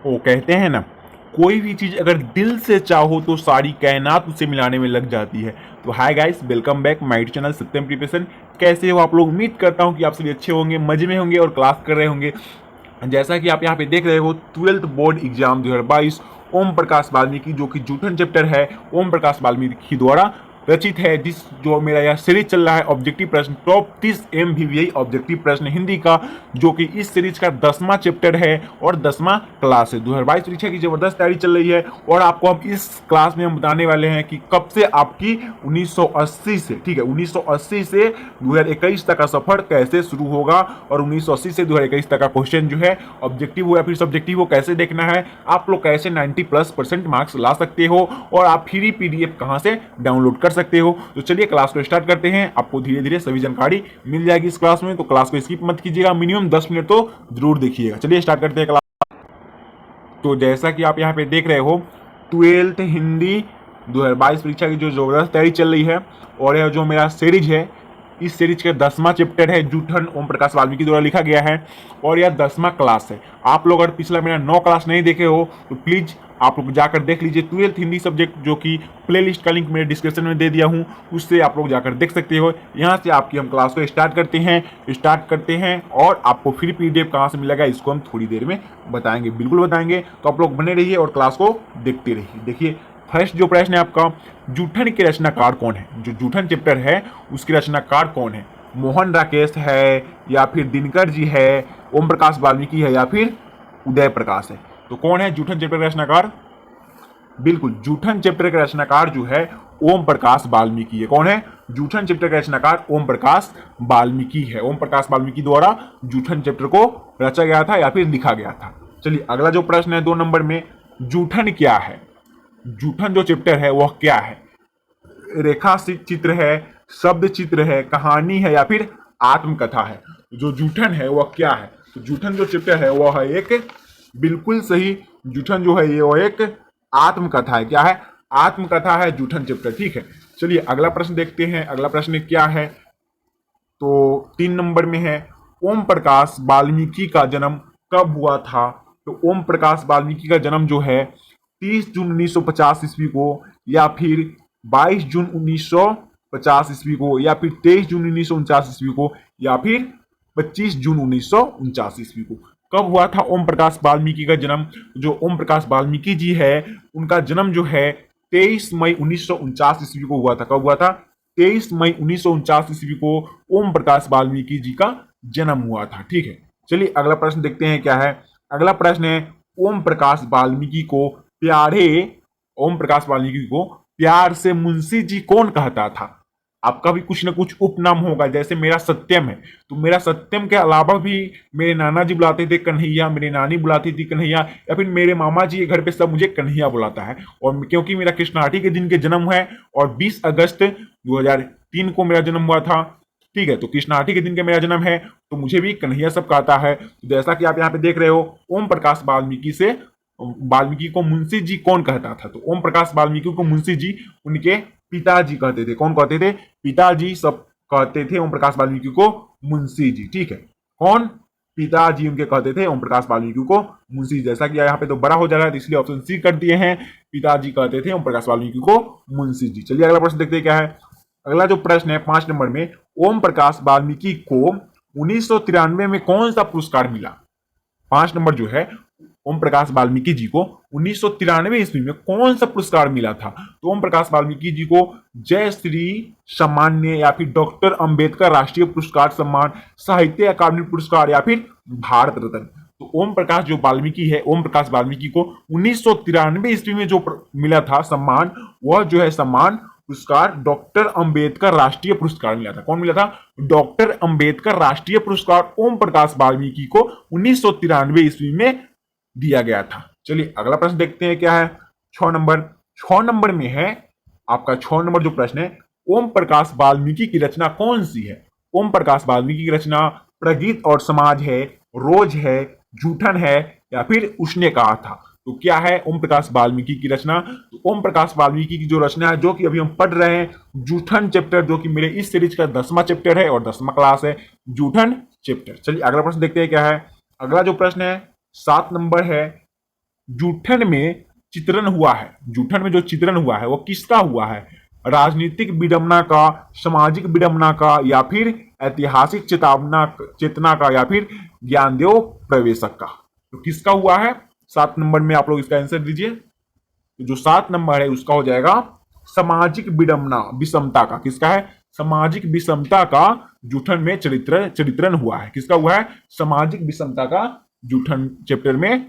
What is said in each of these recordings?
वो कहते हैं ना, कोई भी चीज अगर दिल से चाहो तो सारी कायनात उसे मिलाने में लग जाती है। तो hi guys, welcome back my channel Satyam preparation. कैसे हो आप लोग? उम्मीद करता हूँ कि आप सभी अच्छे होंगे, मजे में होंगे और क्लास कर रहे होंगे। जैसा कि आप यहाँ पे देख रहे हो, 12th board exam 2022 Om Prakash Valmiki, जो कि जूठन चैप्टर है, ओम प्रकाश वाल्मीकि द्वारा रचित है। जिस जो मेरा यह सीरीज चल रहा है ऑब्जेक्टिव प्रश्न टॉप 30 MVVI ऑब्जेक्टिव प्रश्न हिंदी का, जो कि इस सीरीज का 10वां चैप्टर है और 10वां क्लास है। 2022 परीक्षा की जबरदस्त तैयारी चल रही है और आपको हम इस क्लास में हम बताने वाले हैं कि कब से आपकी 1980 से, ठीक है, 1980 से 2021 तक का सफर कैसे शुरू होगा और 1980 से 2021 तक का क्वेश्चन जो है ऑब्जेक्टिव हो या फिर सब्जेक्टिव हो कैसे देखना है, आप लोग कैसे 90+% मार्क्स ला सकते हो और आप फ्री PDF कहां से डाउनलोड कर सकते हो। तो चलिए क्लास को स्टार्ट करते हैं। आपको धीरे धीरे सभी जानकारी मिल जाएगी इस क्लास में, तो क्लास को स्किप मत कीजिएगा, मिनिमम 10 मिनट तो जरूर देखिएगा। चलिए स्टार्ट करते हैं क्लास। तो जैसा कि आप यहाँ पे देख रहे हो, 12th हिंदी 2022 परीक्षा की जो जबरदस्त तैयारी चल रही है और यह जो मेरा सीरीज है, इस सीरीज का 10वां चैप्टर है, जूठन ओम प्रकाश वाल्मीकि द्वारा लिखा गया है और यह 10वां क्लास है। आप लोग अगर पिछला मेरा 9 क्लास नहीं देखे हो तो प्लीज आप लोग जाकर देख लीजिए। 12th हिंदी सब्जेक्ट, जो कि प्लेलिस्ट का लिंक मेरे डिस्क्रिप्शन में दे दिया हूँ, उससे आप लोग जाकर देख सकते हो। यहाँ से आपकी हम क्लास को स्टार्ट करते हैं और आपको फ्री PDF कहाँ से मिलेगा इसको हम थोड़ी देर में बताएंगे, बिल्कुल बताएंगे। तो आप लोग बने रहिए और क्लास को देखते रहिए। देखिए, फर्स्ट जो प्रश्न है आपका, जूठन के रचनाकार कौन है? जो जूठन चैप्टर है उसके रचनाकार कौन है? मोहन राकेश है या फिर दिनकर जी है, ओम प्रकाश वाल्मीकि है या फिर उदय प्रकाश है? तो कौन है जूठन चैप्टर का रचनाकार? बिल्कुल, जूठन चैप्टर का रचनाकार जो है ओम प्रकाश वाल्मीकि है। कौन है? जूठन चैप्टर का रचनाकार ओम प्रकाश वाल्मीकि है। ओम प्रकाश वाल्मीकि द्वारा जूठन चैप्टर को रचा गया था या फिर लिखा गया था। चलिए अगला जो प्रश्न है 2 नंबर में, जूठन क्या है? जूठन जो चैप्टर है वह क्या है? रेखा चित्र है, शब्द चित्र है, कहानी है या फिर आत्मकथा है? जो जूठन है वह क्या है? तो जूठन जो चैप्टर है वह है एक, बिल्कुल सही, जूठन जो है ये वो एक आत्मकथा है। क्या है? आत्मकथा है जूठन चैप्टर। ठीक है, चलिए अगला प्रश्न देखते हैं। अगला प्रश्न क्या है? तो 3 नंबर में है, ओम प्रकाश वाल्मीकि का जन्म कब हुआ था? तो ओम प्रकाश वाल्मीकि का जन्म जो है 30 जून 1950 ईस्वी को, या फिर 22 जून 1950 ईस्वी को, या फिर 23 जून 1949 ईस्वी को, या फिर 25 जून 1949 ईस्वी को। कब हुआ था ओम प्रकाश वाल्मीकि का जन्म? जो ओम प्रकाश वाल्मीकि जी है उनका जन्म जो है 23 मई 1949 ईस्वी को हुआ था। कब हुआ था? 23 मई 1949 ईस्वी को ओम प्रकाश वाल्मीकि जी का जन्म हुआ था। ठीक है, चलिए अगला प्रश्न देखते हैं क्या है। अगला प्रश्न है, ओम प्रकाश वाल्मीकि को प्यारे ओम प्रकाश वाल्मीकि को प्यार से मुंशी जी कौन कहता था? आपका भी कुछ ना कुछ उपनाम होगा, जैसे मेरा सत्यम है तो मेरा सत्यम के अलावा भी मेरे नाना जी बुलाते थे कन्हैया, मेरी नानी बुलाती थी कन्हैया, या फिर मेरे मामा जी के घर पे सब मुझे कन्हैया बुलाता है। और क्योंकि मेरा कृष्णाष्टमी के दिन के जन्म है और 20 अगस्त 2003 को मेरा जन्म हुआ था, ठीक है, तो कृष्णाष्टमी के दिन का मेरा जन्म है तो मुझे भी कन्हैया सब कहता है। तो जैसा कि आप यहाँ पे देख रहे हो, ओम प्रकाश वाल्मीकि को मुंशी जी कौन कहता था? तो ओम प्रकाश वाल्मीकि को मुंशी जी उनके पिताजी कहते थे। कौन कहते थे? पिताजी सब कहते थे ओम प्रकाश वाल्मीकि को मुंशी जी। ठीक है, कौन? पिताजी उनके कहते थे ओम प्रकाश वाल्मीकि को मुंशी। जैसा कि यहाँ पे तो बड़ा हो जा रहा है तो इसलिए ऑप्शन सी कर दिए हैं, पिताजी कहते थे ओम प्रकाश वाल्मीकि को मुंशी जी। चलिए अगला प्रश्न देखते हैं क्या है। अगला जो प्रश्न है 5 नंबर में, ओम प्रकाश वाल्मीकि को 1993 में कौन सा पुरस्कार मिला? 5 नंबर जो है, ओम प्रकाश वाल्मीकि जी को 1993 ईस्वी में कौन सा पुरस्कार मिला था? तो ओम प्रकाश वाल्मीकि जी को जय श्री सम्मान्य, या फिर डॉक्टर अंबेडकर राष्ट्रीय पुरस्कार सम्मान, साहित्य अकादमी पुरस्कार, या फिर भारत रत्न। तो ओम प्रकाश जो वाल्मीकि है, ओम प्रकाश वाल्मीकि को 1993 ईस्वी में जो मिला था सम्मान, वह जो है सम्मान पुरस्कार डॉक्टर अंबेडकर राष्ट्रीय पुरस्कार मिला था। कौन मिला था? डॉक्टर अंबेडकर राष्ट्रीय पुरस्कार ओम प्रकाश वाल्मीकि को 1993 ईस्वी में दिया गया था। चलिए अगला प्रश्न देखते हैं क्या है। 6 नंबर में है आपका 6 नंबर जो प्रश्न है, ओम प्रकाश वाल्मीकि की रचना कौन सी है? ओम प्रकाश वाल्मीकि की रचना प्रगीत और समाज है, रोज है, जूठन है, या फिर उसने कहा था? तो क्या है ओम प्रकाश वाल्मीकि की रचना? तो ओम प्रकाश वाल्मीकि की जो रचना है, जो कि अभी हम पढ़ रहे हैं, जूठन चैप्टर, जो कि मेरे इस सीरीज का 10वां चैप्टर है और 10वां क्लास है, जूठन चैप्टर। चलिए अगला प्रश्न देखते हैं क्या है। अगला जो प्रश्न है 7 नंबर है, जूठन में चित्रण हुआ है, जूठन में जो चित्रण हुआ है वो किसका हुआ है? राजनीतिक विडंबना का, सामाजिक विडंबना का, या फिर ऐतिहासिक चेतावना चेतना का, या फिर ज्ञानदेव प्रवेशक का? तो किसका हुआ है? 7 नंबर में आप लोग इसका आंसर दीजिए। तो जो 7 नंबर है उसका हो जाएगा सामाजिक विडंबना विषमता का। किसका है? सामाजिक विषमता का जूठन में चरित्रण हुआ है। किसका हुआ है? सामाजिक विषमता का जूठन चैप्टर में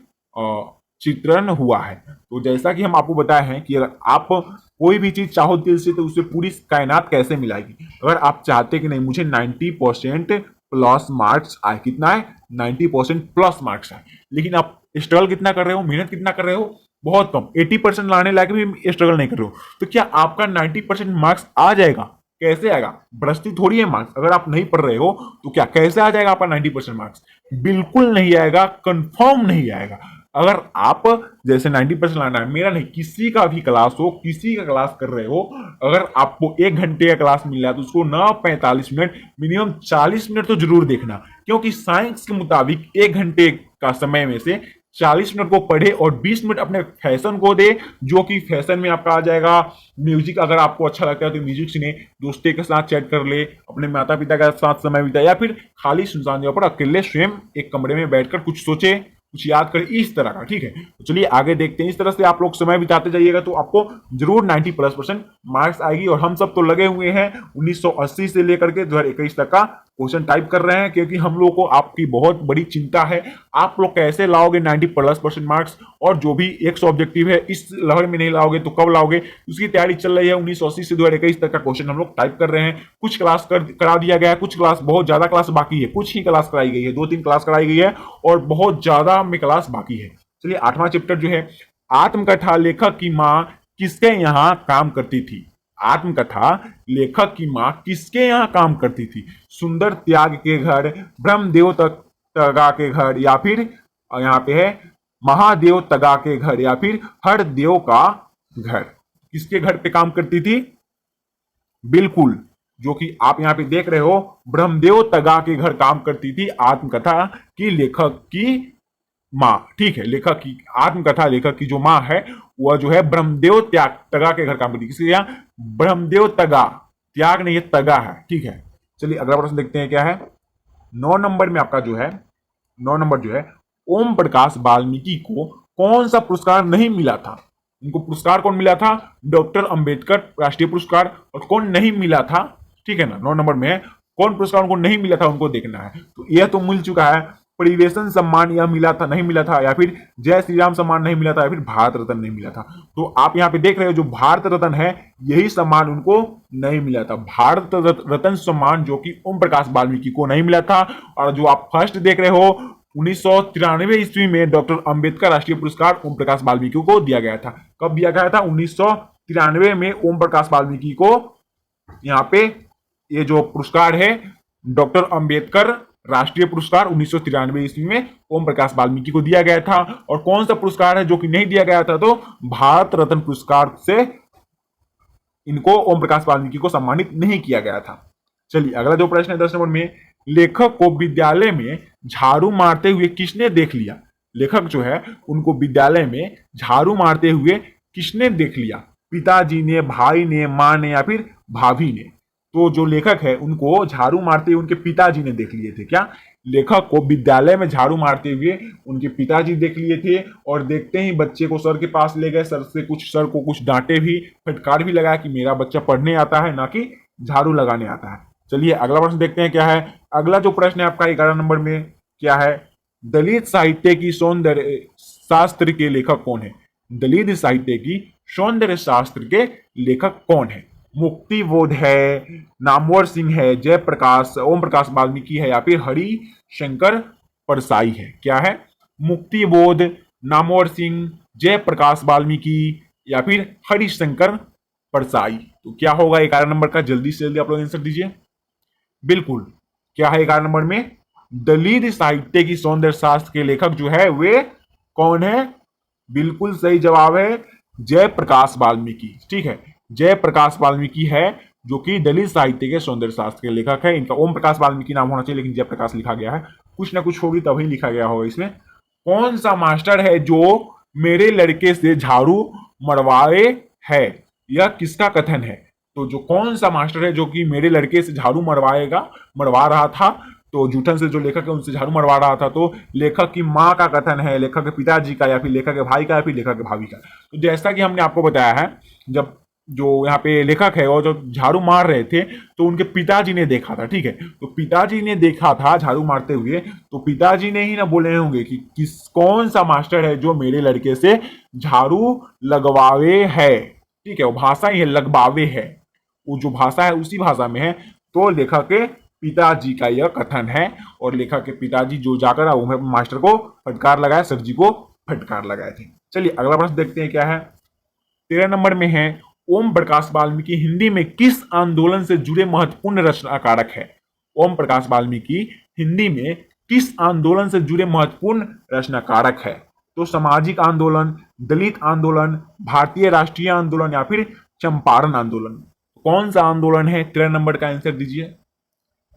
चित्रण हुआ है। तो जैसा कि हम आपको बताए हैं कि अगर आप कोई भी चीज चाहो दिल से तो उससे पूरी कायनात कैसे मिलाएगी। अगर आप चाहते कि नहीं मुझे 90% प्लस मार्क्स आए, कितना है? 90% प्लस मार्क्स आए, लेकिन आप स्ट्रगल कितना कर रहे हो, मेहनत कितना कर रहे हो? बहुत कम, 80% लाने लायक भी स्ट्रगल नहीं कर रहे हो, तो क्या आपका 90% मार्क्स आ जाएगा? कैसे आएगा? बृहस्पति थोड़ी है मार्क्स। अगर आप नहीं पढ़ रहे हो तो क्या कैसे आ जाएगा आपका 90% मार्क्स? बिल्कुल नहीं आएगा, कंफर्म नहीं आएगा। अगर आप जैसे 90% लाना है, मेरा नहीं, किसी का भी क्लास हो, किसी का क्लास कर रहे हो, अगर आपको 1 घंटे का क्लास मिल रहा है तो उसको ना 45 मिनट, मिनिमम 40 मिनट तो जरूर देखना, क्योंकि साइंस के मुताबिक 1 घंटे का समय में से 40 मिनट को पढ़े और 20 मिनट अपने फैशन को दे, जो कि फैशन में आपका आ जाएगा म्यूजिक। अगर आपको अच्छा लगता है तो म्यूजिक सुने, दोस्तों के साथ चैट कर ले, अपने माता पिता के साथ समय बिताए, या फिर खाली सुनसान जगह पर अकेले स्वयं एक कमरे में बैठकर कुछ सोचे, कुछ याद करें, इस तरह का। ठीक है, तो चलिए आगे देखते हैं। इस तरह से आप लोग समय बिताते जाइएगा तो आपको जरूर 90+% मार्क्स आएगी। और हम सब तो लगे हुए हैं 1980 से लेकर के 2021 तक का क्वेश्चन टाइप कर रहे हैं, क्योंकि हम लोग को आपकी बहुत बड़ी चिंता है, आप लोग कैसे लाओगे 90+% मार्क्स, और जो भी 100 ऑब्जेक्टिव है इस लहर में नहीं लाओगे तो कब लाओगे? उसकी तैयारी चल रही है। 1980 से 2021 तक का क्वेश्चन हम लोग टाइप कर रहे हैं। कुछ क्लास करा दिया गया है, कुछ क्लास, बहुत ज्यादा क्लास बाकी है, कुछ ही क्लास कराई गई है, 2-3 क्लास कराई गई है और बहुत ज्यादा में क्लास बाकी है। चलिए 8वां चैप्टर जो है, आत्मकथा लेखक की मां किसके यहां काम करती थी? आत्मकथा लेखक की मां किसके यहां काम करती थी? सुंदर त्याग के घर, ब्रह्मदेव तगा के घर, या फिर यहां पे है महादेव तगा के घर, या फिर हरदेव का घर? किसके घर पे काम करती थी? बिल्कुल, जो कि आप यहां पे देख रहे हो, ब्रह्मदेव तगा के घर काम करती थी आत्मकथा की लेखक की मां। ठीक है, लेखक की, आत्मकथा लेखक की जो मां है वह जो है ब्रह्मदेव त्याग तगा के घर काम करती है। किसके यहां? ब्रह्मदेव तगा, त्याग नहीं है, तगा है। ठीक है, चलिए अगला प्रश्न देखते हैं क्या है। 9 नंबर में आपका जो है, 9 नंबर जो है, ओम प्रकाश वाल्मीकि को कौन सा पुरस्कार नहीं मिला था? उनको पुरस्कार कौन मिला था? डॉक्टर अंबेडकर राष्ट्रीय पुरस्कार। और कौन नहीं मिला था? ठीक है ना, 9 नंबर में है, कौन पुरस्कार उनको नहीं मिला था, उनको देखना है। तो यह तो मिल चुका है, परिवेशन सम्मान यह मिला था, नहीं मिला था, या फिर जय श्री राम सम्मान नहीं मिला था, या फिर भारत रत्न नहीं मिला था। तो आप यहाँ पे देख रहे हो जो भारत रत्न है यही सम्मान उनको नहीं मिला था। भारत रत्न सम्मान जो कि ओम प्रकाश वाल्मीकि को नहीं मिला था। और जो आप फर्स्ट देख रहे हो 1993 ईस्वी में डॉक्टर अंबेडकर राष्ट्रीय पुरस्कार ओम प्रकाश वाल्मीकि को दिया गया था। कब दिया गया था? 1993 में ओम प्रकाश वाल्मीकि को यहाँ पे ये जो पुरस्कार है डॉक्टर अंबेडकर राष्ट्रीय पुरस्कार 1993 ईस्वी में ओम प्रकाश वाल्मीकि को दिया गया था। और कौन सा पुरस्कार है जो कि नहीं दिया गया था? तो भारत रत्न पुरस्कार से इनको ओम प्रकाश वाल्मीकि को सम्मानित नहीं किया गया था। चलिए अगला जो प्रश्न है 10 नंबर में, लेखक को विद्यालय में झाड़ू मारते हुए किसने देख लिया? लेखक जो है उनको विद्यालय में झाड़ू मारते हुए किसने देख लिया? पिताजी ने, भाई ने, मां ने, या फिर भाभी ने? तो जो लेखक है उनको झाड़ू मारते हुए उनके पिताजी ने देख लिए थे। क्या? लेखक को विद्यालय में झाड़ू मारते हुए उनके पिताजी देख लिए थे, और देखते ही बच्चे को सर के पास ले गए, सर को कुछ डांटे भी, फटकार भी लगाया कि मेरा बच्चा पढ़ने आता है ना कि झाड़ू लगाने आता है। चलिए अगला प्रश्न देखते हैं क्या है। अगला जो प्रश्न है आपका 11 नंबर में क्या है, दलित साहित्य की सौंदर्य शास्त्र के लेखक कौन है? दलित साहित्य की सौंदर्य शास्त्र के लेखक कौन है? मुक्ति बोध है, नामवर सिंह है, जयप्रकाश ओम प्रकाश वाल्मीकि है, या फिर हरि शंकर परसाई है? क्या है? मुक्ति बोध, नामवर सिंह, जयप्रकाश वाल्मीकि, या फिर हरिशंकर परसाई? तो क्या होगा 11 नंबर का? जल्दी से जल्दी आप लोग आंसर दीजिए। बिल्कुल, क्या है 11 नंबर में? दलित साहित्य की सौंदर्य शास्त्र के लेखक जो है वे कौन है? बिल्कुल सही जवाब है जयप्रकाश वाल्मीकि। ठीक है, जयप्रकाश वाल्मीकि है जो कि दलित साहित्य के सौंदर्य शास्त्र के लेखक है। इनका ओम प्रकाश वाल्मीकि नाम होना चाहिए, लेकिन जयप्रकाश लिखा गया है, कुछ ना कुछ होगी तभी लिखा गया होगा इसमें। कौन सा मास्टर है जो मेरे लड़के से झाड़ू मरवाए है, यह किसका कथन है? तो जो कौन सा मास्टर है जो कि मेरे लड़के से झाड़ू मरवा रहा था, तो जूठन से जो लेखक है उनसे झाड़ू मरवा रहा था, तो लेखक की माँ का कथन है, लेखक के पिताजी का, या फिर लेखक के भाई का, या फिर लेखक के भाभी का। तो जैसा कि हमने आपको बताया है, जब जो यहाँ पे लेखक है और जो झाड़ू मार रहे थे तो उनके पिताजी ने देखा था, ठीक है। तो पिताजी ने देखा था झाड़ू मारते हुए, तो पिताजी ने ही ना बोले होंगे कि कौन सा मास्टर है जो मेरे लड़के से झाड़ू लगवावे है, ठीक है। वो भाषा ही है, लगवावे है, वो जो भाषा है उसी भाषा में है। तो लेखक के पिताजी का यह कथन है, और लेखक के पिताजी जो जाकर वो मास्टर को फटकार लगाए, सर जी को फटकार लगाए थे। चलिए अगला प्रश्न देखते हैं क्या है। 13 नंबर में है, ओम प्रकाश वाल्मीकि हिंदी में किस आंदोलन से जुड़े महत्वपूर्ण रचनाकारक है? ओम प्रकाश वाल्मीकि हिंदी में किस आंदोलन से जुड़े महत्वपूर्ण रचनाकारक है? तो सामाजिक आंदोलन, दलित आंदोलन, भारतीय राष्ट्रीय आंदोलन, या फिर चंपारण आंदोलन। कौन सा आंदोलन है? 13 नंबर का आंसर दीजिए।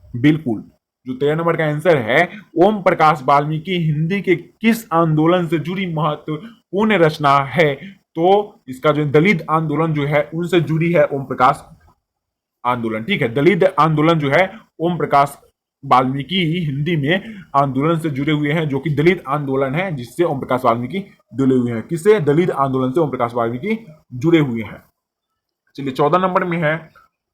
बिल्कुल, जो 13 नंबर का आंसर है, ओम प्रकाश वाल्मीकि हिंदी के किस आंदोलन से जुड़ी महत्वपूर्ण रचना है? तो इसका जो दलित आंदोलन जो है उनसे जुड़ी है ओम प्रकाश आंदोलन, ठीक है। दलित आंदोलन जो है ओम प्रकाश वाल्मीकि हिंदी में आंदोलन से जुड़े हुए हैं, जो कि दलित आंदोलन है जिससे ओम प्रकाश वाल्मीकि जुड़े हुए हैं। किससे? दलित आंदोलन से ओम प्रकाश वाल्मीकि जुड़े हुए हैं। चलिए 14 नंबर में है,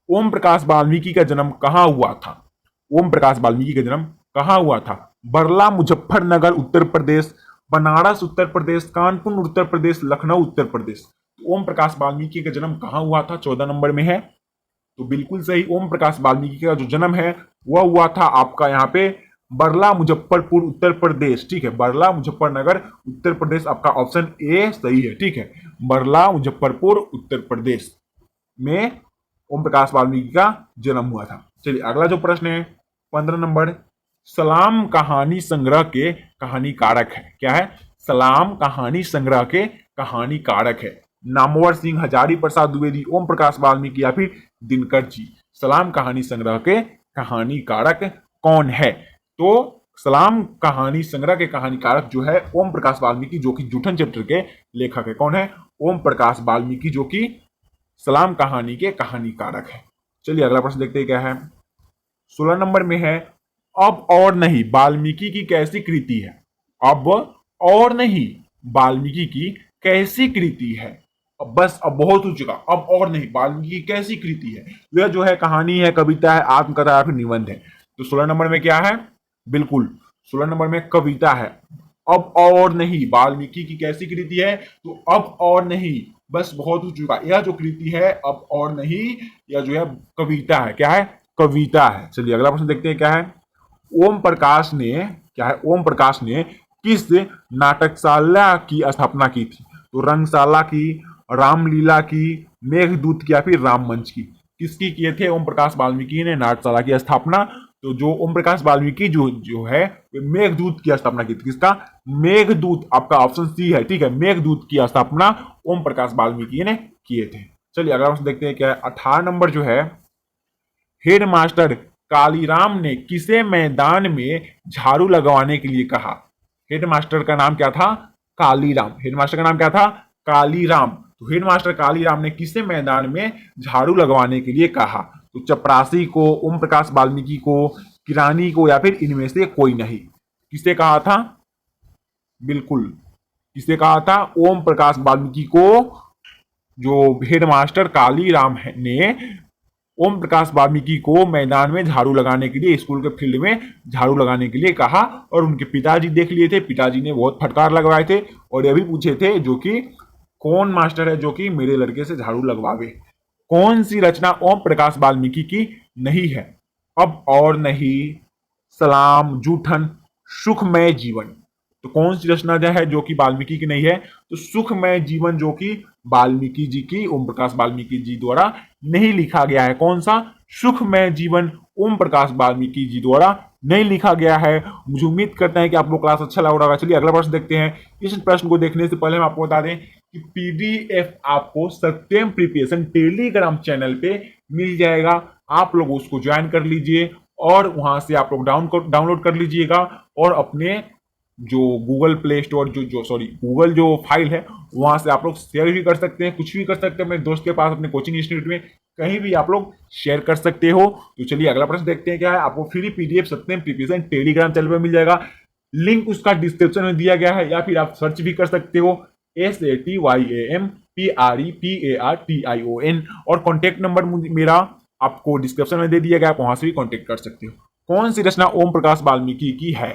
ओम प्रकाश वाल्मीकि का जन्म कहां हुआ था? ओम प्रकाश वाल्मीकि का जन्म कहां हुआ था? बरला मुजफ्फरनगर उत्तर प्रदेश, बनारस उत्तर प्रदेश, कानपुर उत्तर प्रदेश, लखनऊ उत्तर प्रदेश। ओम प्रकाश वाल्मीकि का जन्म कहां हुआ था? 14 नंबर में है। तो बिल्कुल सही, ओम प्रकाश वाल्मीकि का जो जन्म है वह हुआ था आपका यहाँ पे बरला मुजफ्फरपुर उत्तर प्रदेश, ठीक है। बरला मुजफ्फरनगर उत्तर प्रदेश, आपका ऑप्शन ए सही है, ठीक है। बरला मुजफ्फरपुर उत्तर प्रदेश में ओम प्रकाश वाल्मीकि का जन्म हुआ था। चलिए अगला जो प्रश्न है 15 नंबर, सलाम कहानी संग्रह के कहानीकारक है। क्या है? सलाम कहानी संग्रह के कहानीकारक है। नामवर सिंह, हजारी प्रसाद द्विवेदी, ओम प्रकाश वाल्मीकि, या फिर दिनकर जी। सलाम कहानी संग्रह के कहानीकारक कौन है? तो सलाम कहानी संग्रह के कहानीकारक जो है ओम प्रकाश वाल्मीकि, जो कि जूठन चैप्टर के लेखक है। कौन है? ओम प्रकाश वाल्मीकि, जो कि सलाम कहानी के कहानीकारक है। चलिए अगला प्रश्न देखते हैं क्या है। 16 नंबर में है, अब और नहीं वाल्मीकि की कैसी कृति है? अब और नहीं वाल्मीकि की कैसी कृति है? अब बस, अब बहुत हो चुका। अब और नहीं वाल्मीकि की कैसी कृति है? यह जो है कहानी है, कविता है, आत्मकथा या फिर निबंध है। तो 16 नंबर में क्या है? बिल्कुल 16 नंबर में कविता है। अब और नहीं वाल्मीकि की कैसी कृति है? तो अब और नहीं, बस बहुत हो चुका। यह जो कृति है अब और नहीं, यह जो है कविता है। क्या है? कविता है। चलिए अगला प्रश्न देखते हैं क्या है। ओम प्रकाश ने, क्या है, ओम प्रकाश ने किस नाटकशाला की स्थापना की थी? तो रंगशाला की, रामलीला की, मेघदूत की, या फिर राममंच की। किसकी किए थे ओम प्रकाश वाल्मीकि ने नाटकशाला की स्थापना? तो जो ओम प्रकाश वाल्मीकि जो है मेघदूत की स्थापना की थी। किसका? मेघदूत, आपका ऑप्शन सी है, ठीक है। मेघदूत की स्थापना ओम प्रकाश वाल्मीकि ने किए थे। चलिए अगला प्रश्न देखते हैं क्या है। 18 नंबर जो है, हेडमास्टर कालीराम ने किसे मैदान में झाड़ू लगवाने के लिए कहा? हेडमास्टर का नाम क्या था? कालीराम। हेडमास्टर का नाम क्या था? कालीराम। तो हेडमास्टर कालीराम ने किसे मैदान में झाड़ू लगवाने के लिए कहा? तो चपरासी को, ओम प्रकाश वाल्मीकि को, किरानी को, या फिर इनमें से कोई नहीं। किसे कहा था? बिल्कुल, किसे कहा था? ओम प्रकाश वाल्मीकि को जो हेडमास्टर कालीराम ने ओम प्रकाश वाल्मीकि को मैदान में झाड़ू लगाने के लिए, स्कूल के फील्ड में झाड़ू लगाने के लिए कहा। और उनके पिताजी देख लिए थे, पिताजी ने बहुत फटकार लगवाए थे और यह भी पूछे थे जो कि कौन मास्टर है जो कि मेरे लड़के से झाड़ू लगवावे। कौन सी रचना ओम प्रकाश वाल्मीकि की नहीं है? अब और नहीं, सलाम, जूठन, सुखमय जीवन। तो कौन सी रचना जो है जो कि वाल्मीकि की नहीं है? तो सुखमय जीवन, जो कि वाल्मीकि जी की, ओम प्रकाश वाल्मीकि जी द्वारा नहीं लिखा गया है। कौन सा? सुखमय जीवन ओम प्रकाश वाल्मीकि जी द्वारा नहीं लिखा गया है। मुझे उम्मीद करते हैं कि आप लोग क्लास अच्छा लग रहा होगा। चलिए अगला प्रश्न देखते हैं। इस प्रश्न को देखने से पहले हम आपको बता दें कि पीडीएफ आपको सत्यम प्रिपरेशन टेलीग्राम चैनल पे मिल जाएगा। आप लोग उसको ज्वाइन कर लीजिए और वहां से आप लोग डाउनलोड कर लीजिएगा और अपने जो गूगल प्ले स्टोर जो सॉरी गूगल जो फाइल है वहां से आप लोग शेयर भी कर सकते हैं, कुछ भी कर सकते हैं अपने दोस्त के पास, अपने कोचिंग इंस्टीट्यूट में कहीं भी आप लोग शेयर कर सकते हो। तो चलिए अगला प्रश्न देखते हैं क्या है। आपको फ्री पीडीएफ सत्यम प्रिपरेशन टेलीग्राम चैनल पर मिल जाएगा, लिंक उसका डिस्क्रिप्शन में दिया गया है, या फिर आप सर्च भी कर सकते हो SATYAMPREPARTION, और कॉन्टेक्ट नंबर मेरा आपको डिस्क्रिप्शन में दे दिया गया, आप वहां से भी कॉन्टेक्ट कर सकते हो। कौन सी रचना ओम प्रकाश वाल्मीकि की है?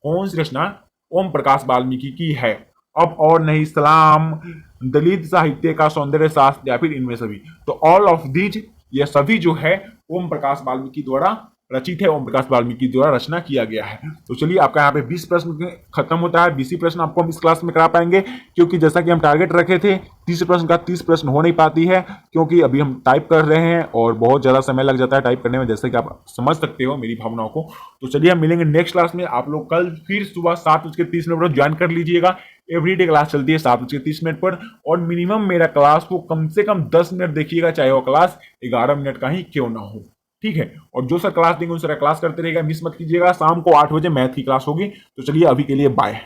कौन सी रचना ओम प्रकाश वाल्मीकि की है? अब और नहीं, सलाम, दलित साहित्य का सौंदर्य शास्त्र, या फिर इनमें सभी। तो ऑल ऑफ दीज, ये सभी जो है ओम प्रकाश वाल्मीकि द्वारा रचित है, ओम प्रकाश वाल्मीकि द्वारा रचना किया गया है। तो चलिए आपका यहाँ पे 20 प्रश्न खत्म होता है। 20 प्रश्न आपको हम इस क्लास में करा पाएंगे, क्योंकि जैसा कि हम टारगेट रखे थे 30 प्रश्न का 30 प्रश्न हो नहीं पाती है, क्योंकि अभी हम टाइप कर रहे हैं और बहुत ज्यादा समय लग जाता है टाइप करने में, जैसे कि आप समझ सकते हो मेरी भावनाओं को। तो चलिए हम मिलेंगे नेक्स्ट क्लास में। आप लोग कल फिर सुबह 7:30 पर ज्वाइन कर लीजिएगा। एवरीडे क्लास चलती है 7:30 पर, और मिनिमम मेरा क्लास को कम से कम 10 मिनट देखिएगा, चाहे वो क्लास 11 मिनट का ही क्यों ना हो, ठीक है। और जो सर क्लास देंगे उन सर क्लास करते रहेगा, मिस मत कीजिएगा। शाम को 8 बजे मैथ की क्लास होगी। तो चलिए अभी के लिए बाय।